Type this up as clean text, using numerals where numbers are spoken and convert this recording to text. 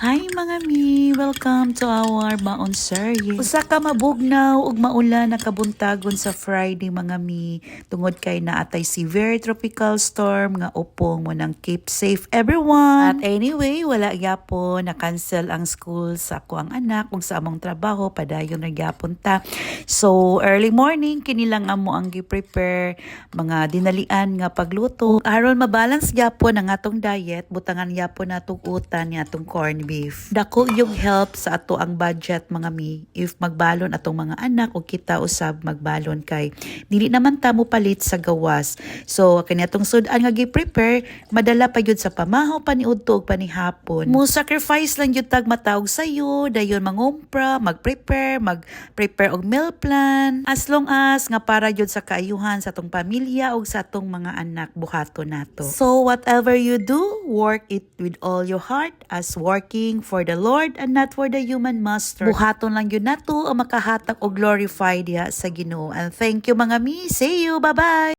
Hi mga mi! Welcome to our maon series. Usa ka mabugnaw ug maulan na kabuntagon sa Friday mga mi. Tungod kay naatay severe tropical storm nga upong mo ng keep safe everyone. At anyway, wala gyapon na-cancel ang school sa ako ang anak ug sa among trabaho padayon ra gyapon ta. So early morning kini lang amo ang gi-prepare mga dinalian nga pagluto. Aron mabalance gyapon ang atong diet, butangan gyapon natong utan ni atong corned beef. Dako yung help sa ato ang budget mga mi if magbalon atong mga anak o kita usab magbalon kay dili naman ta mo palit sa gawas. So kani atong sudan nga gi-prepare madala pa gyud sa pamahaw paniudto ug panihapon. Mo sacrifice lang gyud tag matawag sayo dayon mangumpra, mag-prepare og meal plan as long as nga para gyud sa kaayuhan sa atong pamilya ug sa atong mga anak buhaton nato. So whatever you do, work it with all your heart as working for the Lord and not for the human master. Buhaton lang yun nato ang makahatag o glorify diha sa Ginoo. And thank you mga mi. See you. Bye-bye.